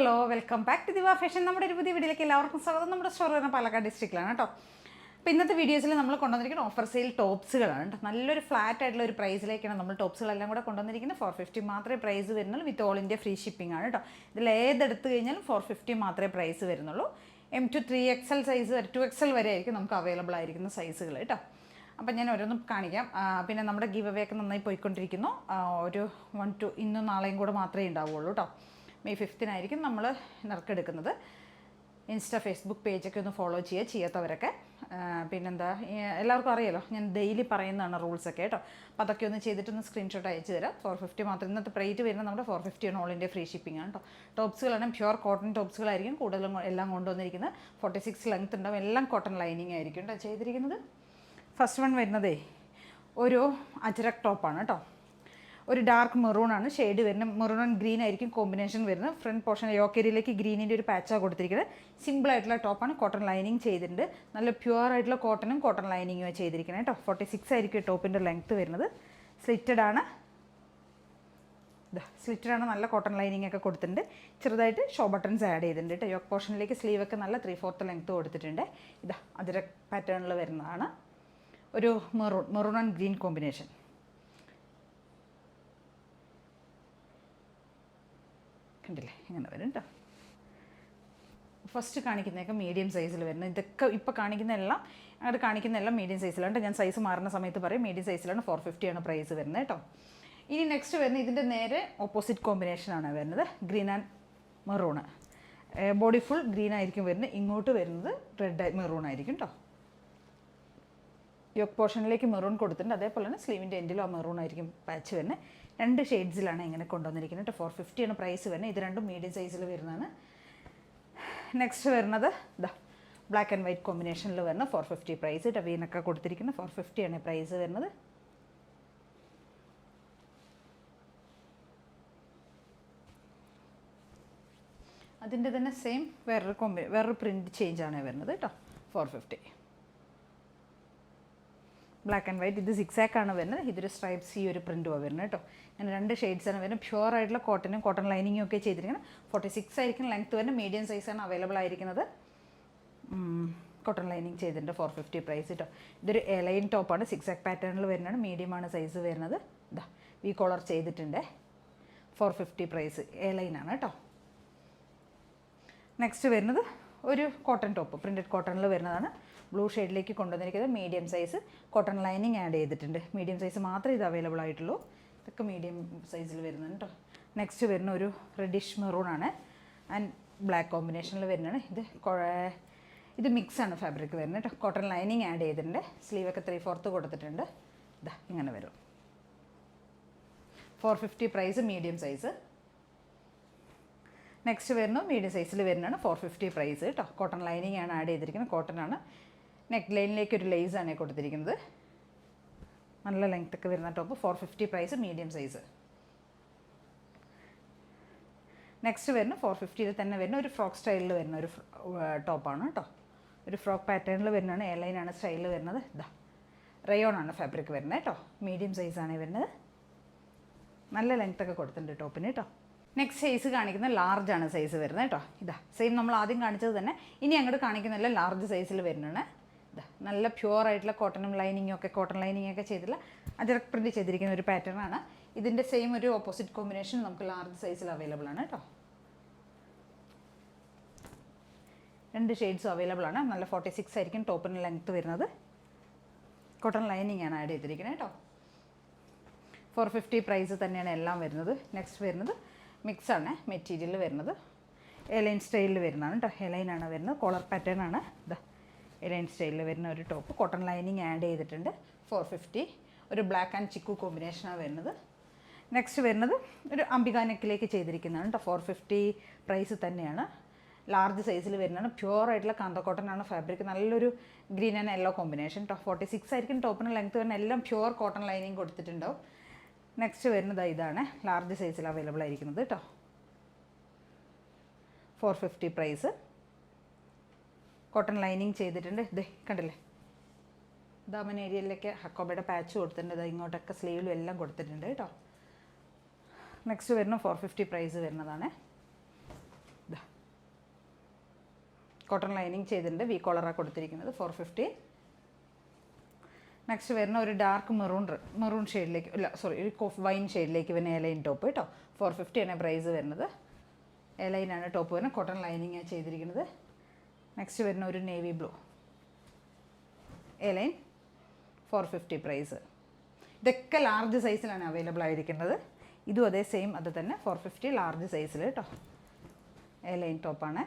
Hello welcome back to ദിവ fashion. നമ്മുടെ ഒരു പുതിയ വീഡിയോയിലേക്ക് എല്ലാവർക്കും സ്വാഗതം. നമ്മുടെ സ്റ്റോർ വരുന്ന പാലക്കാട് ഡിസ്ട്രിക്റ്റിലാണ് കേട്ടോ. അപ്പോൾ ഇന്നത്തെ വീഡിയോസിൽ നമ്മൾ കൊണ്ടുവന്നിരിക്കുന്ന ഓഫർ സെയിൽ ടോപ്സുകളാണ് കേട്ടോ. നല്ലൊരു ഫ്ലാറ്റ് ആയിട്ടുള്ള ഒരു പ്രൈസിലേക്കാണ് നമ്മൾ ടോപ്സുകളെല്ലാം കൂടെ കൊണ്ടുവന്നിരിക്കുന്നത്. 450 മാത്രമേ പ്രൈസ് വരുന്നുള്ളൂ. With all India free shipping ആണ് കേട്ടോ. ഇതിൽ ഏതെടുത്ത് കഴിഞ്ഞാലും 450 മാത്രമേ പ്രൈസ് വരുന്നുള്ളൂ. M to 3XL size 2XL വരെ ആയിരിക്കും നമുക്ക് അവൈലബിൾ ആയിരിക്കുന്ന സൈസുകൾ കേട്ടോ. അപ്പം ഞാൻ ഓരോന്നും കാണിക്കാം. പിന്നെ നമ്മുടെ ഗിവ് അവേ ഒക്കെ നന്നായി പോയിക്കൊണ്ടിരിക്കുന്നു. ഒരു 1-2 ഇന്നും നാളെയും കൂടെ മാത്രമേ ഉണ്ടാവുള്ളൂ കേട്ടോ. May 5th നമ്മൾ നറുക്കെടുക്കുന്നത്. ഇൻസ്റ്റ ഫേസ്ബുക്ക് പേജൊക്കെ ഒന്ന് ഫോളോ ചെയ്യാത്തവരൊക്കെ. പിന്നെന്താ, എല്ലാവർക്കും അറിയാലോ, ഞാൻ ഡെയിലി പറയുന്നതാണ് റൂൾസൊക്കെ കേട്ടോ. അപ്പോൾ അതൊക്കെ ഒന്ന് ചെയ്തിട്ടൊന്ന് സ്ക്രീൻഷോട്ട് അയച്ചു തരാം. 450 മാത്രം. ഇന്നത്തെ റേറ്റ് വരുന്നത് നമ്മുടെ 450 ആണ്. ഓൾ ഇന്ത്യ ഫ്രീ ഷിപ്പിംഗ് ആണ് കേട്ടോ. ടോപ്സുകളാണ് പ്യുവർ കോട്ടൺ ടോപ്സുകളായിരിക്കും കൂടുതലും എല്ലാം കൊണ്ടുവന്നിരിക്കുന്നത്. 46 ലെങ്ത് ഉണ്ടാവും. എല്ലാം കോട്ടൺ ലൈനിങ് ആയിരിക്കും കേട്ടോ ചെയ്തിരിക്കുന്നത്. ഫസ്റ്റ് വൺ വരുന്നതേ ഒരു അജ്രക് ടോപ്പാണ് കേട്ടോ. ഒരു ഡാർക്ക് മെറൂണാണ് ഷെയ്ഡ് വരുന്നത്. മെറൂൺ ആൻഡ് ഗ്രീൻ ആയിരിക്കും കോമ്പിനേഷൻ വരുന്നത്. ഫ്രണ്ട് പോർഷൻ യോക്കേരിയിലേക്ക് ഗ്രീനിൻ്റെ ഒരു പാച്ചാണ് കൊടുത്തിരിക്കുന്നത്. സിമ്പിളായിട്ടുള്ള ടോപ്പാണ്. കോട്ടൺ ലൈനിങ് ചെയ്തിട്ടുണ്ട്. നല്ല പ്യുവർ ആയിട്ടുള്ള കോട്ടണും കോട്ടൺ ലൈനിങ്ങും ചെയ്തിരിക്കുന്നത് കേട്ടോ. 46 ആയിരിക്കും ടോപ്പിൻ്റെ ലെങ്ത്ത് വരുന്നത്. സ്ലിറ്റഡ് ആണ്. നല്ല കോട്ടൺ ലൈനിങ് ഒക്കെ കൊടുത്തിട്ടുണ്ട്. ചെറുതായിട്ട് ഷോ ബട്ടൺസ് ആഡ് ചെയ്തിട്ടുണ്ട് കേട്ടോ. യോക്ക് പോർഷനിലേക്ക് സ്ലീവൊക്കെ നല്ല 3/4 ലെങ്ത്ത് കൊടുത്തിട്ടുണ്ട്. അതിര പാറ്റേണിൽ വരുന്നതാണ്. ഒരു മെറൂൺ ആൻഡ് ഗ്രീൻ കോമ്പിനേഷൻ. കണ്ടില്ലേ, ഇങ്ങനെ വരും കേട്ടോ. ഫസ്റ്റ് കാണിക്കുന്നതൊക്കെ മീഡിയം സൈസിൽ വരുന്നത്. ഇതൊക്കെ ഇപ്പോൾ കാണിക്കുന്നതെല്ലാം അങ്ങോട്ട് കാണിക്കുന്നതെല്ലാം മീഡിയം സൈസിലാണ്. ഞാൻ സൈസ് മാറുന്ന സമയത്ത് പറയും. മീഡിയം സൈസിലാണ്. 450 ആണ് പ്രൈസ് വരുന്നത് കേട്ടോ. ഇനി നെക്സ്റ്റ് വരുന്നത് ഇതിൻ്റെ നേരെ ഓപ്പോസിറ്റ് കോമ്പിനേഷനാണ് വരുന്നത്. Green and maroon. Body full green ആയിരിക്കും വരുന്നത്. ഇങ്ങോട്ട് വരുന്നത് റെഡ് മെറൂൺ ആയിരിക്കും കേട്ടോ. യോക്ക് പോർഷനിലേക്ക് മെറൂൺ കൊടുത്തിട്ടുണ്ട്. അതേപോലെ തന്നെ സ്ലീവിൻ്റെ എൻഡിലും ആ മെറൂൺ ആയിരിക്കും പാച്ച് വരുന്നത്. 2 ഷെയ്ഡ്സിലാണ് ഇങ്ങനെ കൊണ്ടുവന്നിരിക്കുന്നത്. 450 ആണ് പ്രൈസ് വരുന്നത്. ഇത് രണ്ടും മീഡിയം സൈസിൽ വരുന്നതാണ്. നെക്സ്റ്റ് വരുന്നത് ബ്ലാക്ക് ആൻഡ് വൈറ്റ് കോമ്പിനേഷനിൽ വരുന്ന 450 പ്രൈസ്. വീനൊക്കെ കൊടുത്തിരിക്കുന്നത് 450 ആണ് പ്രൈസ് വരുന്നത്. അതിൻ്റെ തന്നെ സെയിം വേറൊരു പ്രിൻറ്റ് ചേഞ്ചാണ് വരുന്നത് കേട്ടോ. 450 ബ്ലാക്ക് ആൻഡ് വൈറ്റ്. ഇത് സിക്സാക്ക് ആണ് വരുന്നത്. ഇതൊരു സ്ട്രൈപ്സ് ഈ ഒരു പ്രിൻറ്റുമാണ് വരുന്നത് കേട്ടോ. അങ്ങനെ 2 ഷെയ്ഡ്സാണ് വരുന്നത്. പ്യുവർ ആയിട്ടുള്ള കോട്ടനും കോട്ടൺ ലൈനിങ്ങും ഒക്കെ ചെയ്തിരിക്കുന്നത്. 46 ആയിരിക്കും ലെങ്ത്ത് വരുന്നത്. മീഡിയം സൈസാണ് അവൈലബിൾ ആയിരിക്കുന്നത്. കോട്ടൺ ലൈനിങ് ചെയ്തിട്ടുണ്ട്. 450 പ്രൈസ് കേട്ടോ. ഇതൊരു എലൈൻ ടോപ്പാണ്. സിക്സാക്ക് പാറ്റേണിൽ വരുന്നതാണ്. മീഡിയമാണ് സൈസ് വരുന്നത്. വി കോളർ ചെയ്തിട്ടുണ്ട്. 450 പ്രൈസ്. എലൈനാണ് കേട്ടോ. നെക്സ്റ്റ് വരുന്നത് ഒരു കോട്ടൺ ടോപ്പ്. പ്രിൻറ്റഡ് കോട്ടണിൽ വരുന്നതാണ്. ബ്ലൂ ഷെയ്ഡിലേക്ക് കൊണ്ടുവന്നിരിക്കുന്നത്. Medium size cotton lining add ചെയ്തിട്ടുണ്ട്. മീഡിയം സൈസ് മാത്രമേ ഇത് അവൈലബിൾ ആയിട്ടുള്ളൂ. ഇതൊക്കെ മീഡിയം സൈസിൽ വരുന്നുണ്ട് കേട്ടോ. നെക്സ്റ്റ് വരുന്ന ഒരു റെഡിഷ് മെറൂണാണ് ആൻഡ് ബ്ലാക്ക് കോമ്പിനേഷനിൽ വരുന്നതാണ്. ഇത് മിക്സാണ് ഫാബ്രിക് വരുന്നത് കേട്ടോ. കോട്ടൺ ലൈനിങ് ആഡ് ചെയ്തിട്ടുണ്ട്. സ്ലീവൊക്കെ 3/4 കൊടുത്തിട്ടുണ്ട്. ഇങ്ങനെ വരും. 450 പ്രൈസ്. Medium size. നെക്സ്റ്റ് വരുന്നു മീഡിയം സൈസിൽ വരുന്നതാണ്. 450 പ്രൈസ് കേട്ടോ. കോട്ടൺ ലൈനിങ് ആണ് ആഡ് ചെയ്തിരിക്കുന്നത്. കോട്ടൺ ആണ്. നെക്ക് ലൈനിലേക്ക് ഒരു ലേസാണ് കൊടുത്തിരിക്കുന്നത്. നല്ല ലെങ്ത് ഒക്കെ വരുന്ന top. 450 price. Medium size. Next വരുന്ന 450 തന്നെ വരുന്ന ഒരു ഫ്രോക്ക് സ്റ്റൈലിൽ വരുന്ന ഒരു ടോപ്പാണ് കേട്ടോ. ഒരു ഫ്രോക്ക് പാറ്റേണിൽ വരുന്നതാണ്. എയർലൈനാണ് സ്റ്റൈലിൽ വരുന്നത്. റയോൺ ആണ് ഫാബ്രിക് വരുന്നത് കേട്ടോ. മീഡിയം സൈസാണ് വരുന്നത്. നല്ല ലെങ്ത് ഒക്കെ കൊടുത്തിട്ടുണ്ട് ടോപ്പിന് കേട്ടോ. നെക്സ്റ്റ് സൈസ് കാണിക്കുന്ന ലാർജാണ് സൈസ് വരുന്നത് കേട്ടോ. സെയിം നമ്മൾ ആദ്യം കാണിച്ചത് തന്നെ. ഇനി അങ്ങോട്ട് കാണിക്കുന്നില്ല, ലാർജ് സൈസിൽ വരുന്നതാണ്. നല്ല പ്യുവർ ആയിട്ടുള്ള കോട്ടൺ ലൈനിങ്ങും ഒക്കെ ചെയ്തിട്ടുള്ള അജറക് പ്രിൻറ്റ് ചെയ്തിരിക്കുന്ന ഒരു പാറ്റേൺ ആണ്. ഇതിൻ്റെ സെയിം ഒരു ഓപ്പോസിറ്റ് കോമ്പിനേഷൻ നമുക്ക് ലാർജ് സൈസിൽ അവൈലബിൾ ആണ് കേട്ടോ. 2 ഷെയ്ഡ്സും അവൈലബിൾ ആണ്. നല്ല 46 ആയിരിക്കും ടോപ്പിന് ലെങ്ത്ത് വരുന്നത്. കോട്ടൺ ലൈനിങ് ആണ് ആഡ് ചെയ്തിരിക്കുന്നത് കേട്ടോ. 450 പ്രൈസ് തന്നെയാണ് എല്ലാം വരുന്നത്. നെക്സ്റ്റ് വരുന്നത് മിക്സാണ് മെറ്റീരിയൽ വരുന്നത്. എലൈൻ സ്റ്റൈലിൽ വരുന്നതാണ് കേട്ടോ. എലൈനാണ് വരുന്നത്. കോളർ പാറ്റേൺ ആണ്. എലൈൻ സ്റ്റൈലിൽ വരുന്ന ഒരു ടോപ്പ്. കോട്ടൺ ലൈനിങ് ആഡ് ചെയ്തിട്ടുണ്ട്. 450. ഒരു ബ്ലാക്ക് ആൻഡ് ചിക്കു കോമ്പിനേഷനാണ് വരുന്നത്. നെക്സ്റ്റ് വരുന്നത് ഒരു അംബിക നെക്കിലേക്ക് ചെയ്തിരിക്കുന്നതാണ് കേട്ടോ. 450 പ്രൈസ് തന്നെയാണ്. ലാർജ് സൈസിൽ വരുന്നതാണ്. പ്യുവർ ആയിട്ടുള്ള കാന്ത കോട്ടൺ ആണ് ഫാബ്രിക്. നല്ലൊരു ഗ്രീൻ ആൻഡ് യെല്ലോ കോമ്പിനേഷൻ കേട്ടോ. 46 ആയിരിക്കും ടോപ്പിന് ലെങ്ത്ത് വരുന്ന. എല്ലാം പ്യുവർ കോട്ടൺ ലൈനിങ് കൊടുത്തിട്ടുണ്ടാവും. നെക്സ്റ്റ് വരുന്നത് ഇതാണ്. ലാർജ് സൈസിൽ അവൈലബിൾ ആയിരിക്കുന്നത് കേട്ടോ. 450 പ്രൈസ്. കോട്ടൺ ലൈനിങ് ചെയ്തിട്ടുണ്ട്. കണ്ടില്ലേ, ദാമൻ ഏരിയയിലേക്ക് ഹക്കോബയുടെ പാച്ച് കൊടുത്തിട്ടുണ്ട്. ഇങ്ങോട്ടൊക്കെ സ്ലീവിലും എല്ലാം കൊടുത്തിട്ടുണ്ട് കേട്ടോ. നെക്സ്റ്റ് വരുന്ന 450 പ്രൈസ് വരുന്നതാണ്. കോട്ടൺ ലൈനിങ് ചെയ്തിട്ടുണ്ട്. വി കോളറാണ് കൊടുത്തിരിക്കുന്നത്. 450. നെക്സ്റ്റ് വരുന്ന ഒരു ഡാർക്ക് മെറൂൺ ഷെയ്ഡിലേക്ക് ഒരു വൈൻ ഷെയ്ഡിലേക്ക് വരുന്ന എലൈൻ ടോപ്പ് കേട്ടോ. 450 ആണ് പ്രൈസ് വരുന്നത്. എലൈനാണ് ടോപ്പ് വരുന്നത്. കോട്ടൺ ലൈനിങ് ചെയ്തിരിക്കുന്നത്. നെക്സ്റ്റ് വരുന്ന ഒരു നേവി ബ്ലൂ എലൈൻ 450 പ്രൈസ്. ഇതൊക്കെ ലാർജ് സൈസിലാണ് അവൈലബിൾ ആയിരിക്കുന്നത്. ഇതും അതേ സെയിം അത് തന്നെ 450 ലാർജ് സൈസിൽ കേട്ടോ. എലൈൻ ടോപ്പാണ്,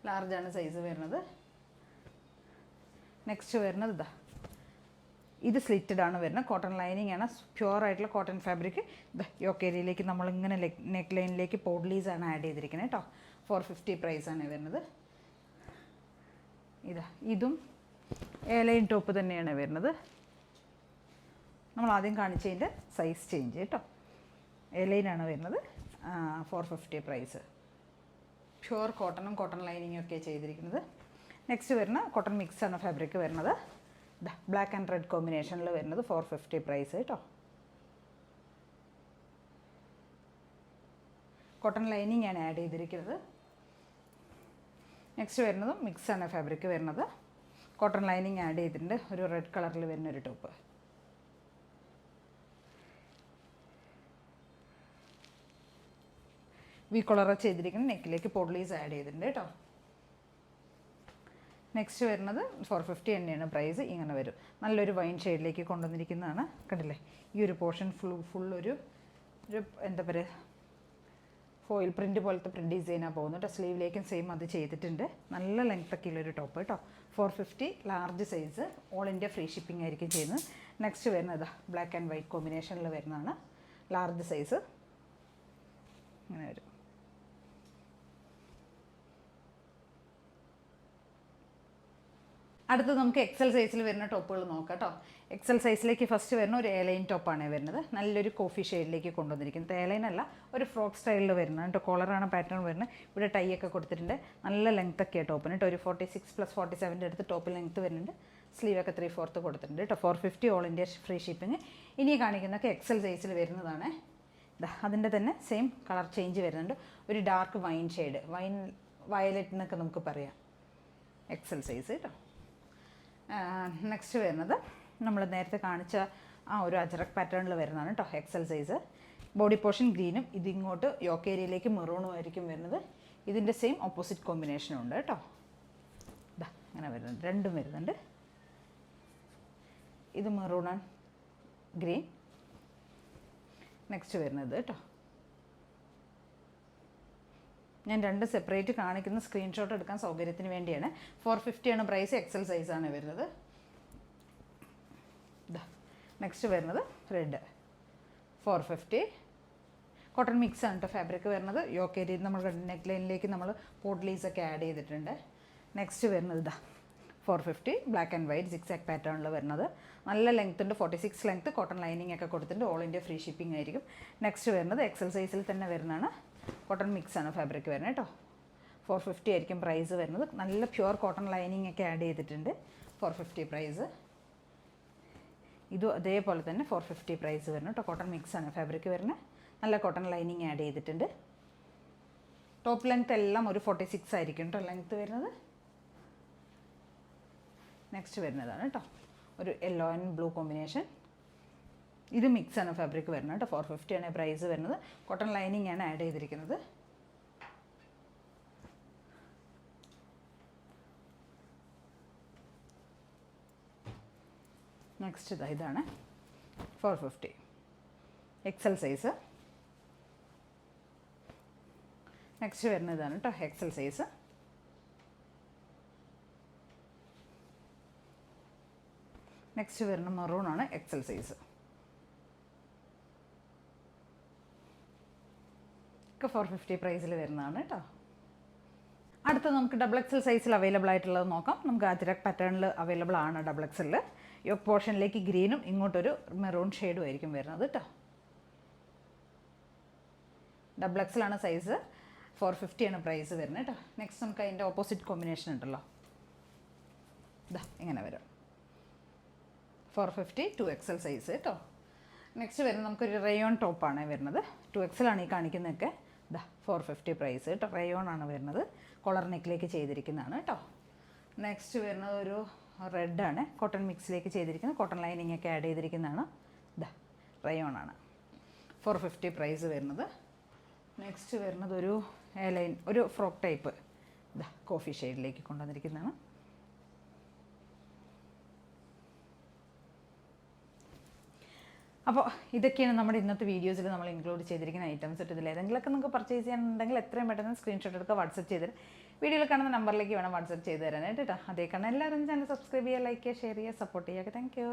ലാർജാണ് സൈസ് വരുന്നത്. നെക്സ്റ്റ് വരുന്നത് ഇതാ, ഇത് സ്ലിറ്റഡ് ആണ് വരുന്നത്. കോട്ടൺ ലൈനിങ് ആണ്, പ്യുവർ ആയിട്ടുള്ള കോട്ടൺ ഫാബ്രിക്. യോക്ക് ഏരിയയിലേക്ക് നമ്മളിങ്ങനെ നെക്ക് ലൈനിലേക്ക് പോഡ്ലീസാണ് ആഡ് ചെയ്തിരിക്കുന്നത് കേട്ടോ. 450 പ്രൈസാണ് വരുന്നത്. ഇതും എലൈൻ ടോപ്പ് തന്നെയാണ് വരുന്നത്. നമ്മൾ ആദ്യം കാണിച്ചതിൻ്റെ സൈസ് ചേഞ്ച് കേട്ടോ. എലൈനാണ് വരുന്നത്. 450 പ്രൈസ്. പ്യുവർ കോട്ടണും കോട്ടൺ ലൈനിങ്ങും ഒക്കെ ചെയ്തിരിക്കുന്നത്. നെക്സ്റ്റ് വരുന്ന കോട്ടൺ മിക്സ് ആണ് ഫാബ്രിക് വരുന്നത്. ബ്ലാക്ക് ആൻഡ് റെഡ് കോമ്പിനേഷനിൽ വരുന്നത് 450 പ്രൈസ് കേട്ടോ. കോട്ടൺ ലൈനിങ് ആണ് ആഡ് ചെയ്തിരിക്കുന്നത്. നെക്സ്റ്റ് വരുന്നത് മിക്സ് ആണ് ഫാബ്രിക് വരുന്നത്. കോട്ടൺ ലൈനിങ് ആഡ് ചെയ്തിട്ടുണ്ട്. ഒരു റെഡ് കളറിൽ വരുന്ന ഒരു ടോപ്പ്. വി കോളർ ചെയ്തിരിക്കുന്ന നെക്കിലേക്ക് പോഡ്ലീസ് ആഡ് ചെയ്തിട്ടുണ്ട് കേട്ടോ. നെക്സ്റ്റ് വരുന്നത് 450 തന്നെയാണ് പ്രൈസ്. ഇങ്ങനെ വരും. നല്ലൊരു വൈൻ ഷെയ്ഡിലേക്ക് കൊണ്ടുവന്നിരിക്കുന്നതാണ്. കണ്ടില്ലേ, ഈ ഒരു പോർഷൻ ഫുൾ ഒരു എന്താ പറയുക, ഫോയിൽ പ്രിൻറ്റ് പോലത്തെ പ്രിൻറ്റ് ഡിസൈനാണ് പോകുന്നത് കേട്ടോ. സ്ലീവിലേക്കും സെയിം അത് ചെയ്തിട്ടുണ്ട്. നല്ല ലെങ്ത്തൊക്കെ ഉള്ളൊരു ടോപ്പ് കേട്ടോ. 450 large size. All India free shipping ആയിരിക്കും ചെയ്യുന്നത്. നെക്സ്റ്റ് വരുന്നത് ബ്ലാക്ക് ആൻഡ് വൈറ്റ് കോമ്പിനേഷനിൽ വരുന്നതാണ്. ലാർജ് സൈസ് ഇങ്ങനെ വരും. അടുത്ത് നമുക്ക് എക്സൽ സൈസിൽ വരുന്ന ടോപ്പുകൾ നോക്കാം കേട്ടോ. എക്സൽ സൈസിലേക്ക് ഫസ്റ്റ് വരുന്ന ഒരു എലൈൻ ടോപ്പാണ് വരുന്നത്. നല്ലൊരു കോഫി ഷെയ്ഡിലേക്ക് കൊണ്ടുവന്നിരിക്കുന്നത്. എലൈൻ അല്ല, ഒരു ഫ്രോക്ക് സ്റ്റൈലിൽ വരുന്നത് കേട്ടോ. കോളറാണ് പാറ്റേൺ വരുന്നത്. ഇവിടെ ടൈ ഒക്കെ കൊടുത്തിട്ടുണ്ട്. നല്ല ലെങ്ത് ഒക്കെയാണ് ടോപ്പിന് കേട്ടോ. ഒരു 46+47 അടുത്ത് ടോപ്പ് ലെങ്ത് വരുന്നുണ്ട്. സ്ലീവൊക്കെ 3/4 കൊടുത്തിട്ടുണ്ട് കേട്ടോ. 450 ഓൾ ഇന്ത്യ ഫ്രീ ഷിപ്പിംഗ്. ഇനി കാണിക്കുന്നതൊക്കെ എക്സൽ സൈസിൽ വരുന്നതാണ്. അതിൻ്റെ തന്നെ സെയിം കളർ ചേഞ്ച് വരുന്നുണ്ട്. ഒരു ഡാർക്ക് വൈൻ ഷെയ്ഡ്, വയലറ്റ് എന്നൊക്കെ നമുക്ക് പറയാം. എക്സൽ സൈസ് കേട്ടോ. നെക്സ്റ്റ് വരുന്നത് നമ്മൾ നേരത്തെ കാണിച്ച ഒരു അജറക് പാറ്റേണിൽ വരുന്നതാണ് കേട്ടോ. XL size. ബോഡി പോർഷൻ ഗ്രീനും ഇതിങ്ങോട്ട് യോക്ക് ഏരിയയിലേക്ക് മെറൂണും ആയിരിക്കും വരുന്നത്. ഇതിൻ്റെ സെയിം ഓപ്പോസിറ്റ് കോമ്പിനേഷനും ഉണ്ട് കേട്ടോ. അങ്ങനെ വരുന്നുണ്ട്, രണ്ടും വരുന്നുണ്ട്. ഇത് മെറൂൺ ആൻഡ് ഗ്രീൻ. നെക്സ്റ്റ് വരുന്നത് കേട്ടോ. ഞാൻ രണ്ട് സെപ്പറേറ്റ് കാണിക്കുന്ന സ്ക്രീൻഷോട്ട് എടുക്കാൻ സൗകര്യത്തിന് വേണ്ടിയാണ്. 450 ആണ് പ്രൈസ്. എക്സൽ സൈസാണ് വരുന്നത്. നെക്സ്റ്റ് വരുന്നത് റെഡ് 450. കോട്ടൺ മിക്സ് ആണ് കേട്ടോ ഫാബ്രിക് വരുന്നത്. യോക്ക് ഏരിയയിൽ നമ്മൾ നെക്ക് ലൈനിലേക്ക് നമ്മൾ പോഡ്ലീസൊക്കെ ആഡ് ചെയ്തിട്ടുണ്ട്. നെക്സ്റ്റ് വരുന്നത് 450 ബ്ലാക്ക് ആൻഡ് വൈറ്റ് സിക്സാക് പാറ്റേണിൽ വരുന്നത്. നല്ല ലെങ്ത് ഉണ്ട്, 46 ലെങ്ത്. കോട്ടൺ ലൈനിങ് ഒക്കെ കൊടുത്തിട്ടുണ്ട്. ഓൾ ഇന്ത്യ ഫ്രീ ഷിപ്പിംഗ് ആയിരിക്കും. നെക്സ്റ്റ് വരുന്നത് എക്സൽ സൈസിൽ തന്നെ വരുന്നതാണ്. കോട്ടൺ മിക്സ് ആണ് ഫാബ്രിക് വരുന്നത് കേട്ടോ. 450 ആയിരിക്കും പ്രൈസ് വരുന്നത്. നല്ല പ്യുവർ കോട്ടൺ ലൈനിങ് ഒക്കെ ആഡ് ചെയ്തിട്ടുണ്ട്. 450 പ്രൈസ്. ഇതും അതേപോലെ തന്നെ 450 പ്രൈസ് വരുന്നത് കേട്ടോ. കോട്ടൺ മിക്സ് ആണ് ഫാബ്രിക് വരുന്നത്. നല്ല കോട്ടൺ ലൈനിങ് ആഡ് ചെയ്തിട്ടുണ്ട്. ടോപ്പ് ലെങ്ത് എല്ലാം ഒരു 46 ആയിരിക്കും കേട്ടോ ലെങ്ത്ത് വരുന്നത്. നെക്സ്റ്റ് വരുന്നതാണ് കേട്ടോ ഒരു യെല്ലോ ആൻഡ് ബ്ലൂ കോമ്പിനേഷൻ. ഇത് മിക്സ് ആണ് ഫാബ്രിക് വരുന്നത് കേട്ടോ. 450 ആണ് പ്രൈസ് വരുന്നത്. കോട്ടൺ ലൈനിങ് ആണ് ആഡ് ചെയ്തിരിക്കുന്നത്. നെക്സ്റ്റ് ഇതാണ് 450 എക്സൽ സൈസ്. നെക്സ്റ്റ് വരുന്നതാണ് കേട്ടോ എക്സൽ സൈസ്. നെക്സ്റ്റ് വരുന്ന മെറൂൺ ആണ് എക്സൽ സൈസ്. ഒക്കെ 450 പ്രൈസിൽ വരുന്നതാണ് കേട്ടോ. അടുത്ത നമുക്ക് ഡബിൾ എക്സൽ സൈസിൽ അവൈലബിൾ ആയിട്ടുള്ളത് നോക്കാം. നമുക്ക് അജ്രക് പാറ്റേണിൽ അവൈലബിൾ ആണ് ഡബിൾ എക്സലിൽ. യോക്ക് പോർഷനിലേക്ക് ഗ്രീനും ഇങ്ങോട്ടൊരു മെറൂൺ ഷെയ്ഡും ആയിരിക്കും വരുന്നത് കേട്ടോ. Double എക്സലാണ് size. 450 ആണ് പ്രൈസ് വരുന്നത് കേട്ടോ. നെക്സ്റ്റ് നമുക്ക് അതിൻ്റെ ഓപ്പോസിറ്റ് കോമ്പിനേഷൻ ഉണ്ടല്ലോ, ഇങ്ങനെ വരും. 450 2XL സൈസ് കേട്ടോ. നെക്സ്റ്റ് വരുന്നത് നമുക്കൊരു റയോൺ ടോപ്പാണ് വരുന്നത്. 2XL ആണ് ഈ കാണിക്കുന്നതൊക്കെ. 450 പ്രൈസ് കേട്ടോ. റയോൺ ആണ് വരുന്നത്, കോളർ നെക്കിലേക്ക് ചെയ്തിരിക്കുന്നതാണ് കേട്ടോ. നെക്സ്റ്റ് വരുന്നത് ഒരു റെഡാണ്, കോട്ടൺ മിക്സിലേക്ക് ചെയ്തിരിക്കുന്നത്, കോട്ടൺ ലൈനിങ് ഒക്കെ ആഡ് ചെയ്തിരിക്കുന്നതാണ്. ഇതാ റയോൺ ആണ്, 450 പ്രൈസ് വരുന്നത്. നെക്സ്റ്റ് വരുന്നത് ഒരു ലൈൻ, ഒരു ഫ്രോക്ക് ടൈപ്പ്, ഇതാ കോഫി ഷെയ്ഡിലേക്ക് കൊണ്ടുവന്നിരിക്കുന്നതാണ്. അപ്പോൾ ഇതൊക്കെയാണ് നമ്മുടെ ഇന്നത്തെ വീഡിയോസിൽ നമ്മൾ ഇൻക്ലൂഡ് ചെയ്തിരിക്കുന്ന ഐറ്റംസ്. ഇതിൽ ഏതെങ്കിലുമൊക്കെ നിങ്ങൾക്ക് പർച്ചേസ് ചെയ്യാനുണ്ടെങ്കിൽ എത്രയും പെട്ടെന്ന് സ്ക്രീൻഷോട്ട് എടുക്കുക, വാട്സപ്പ് ചെയ്ത് വീഡിയോയിൽ കാണുന്ന നമ്പറിലേക്ക് വേണം വാട്സപ്പ് ചെയ്ത് തരാനായിട്ട് കേട്ടോ. അതേ കാരണം എല്ലാവരും ചാനൽ സബ്സ്ക്രൈബ് ചെയ്യുക, ലൈക്ക് ചെയ്യുക, ഷെയർ ചെയ്യുക, സപ്പോർട്ട് ചെയ്യുക. Thank you.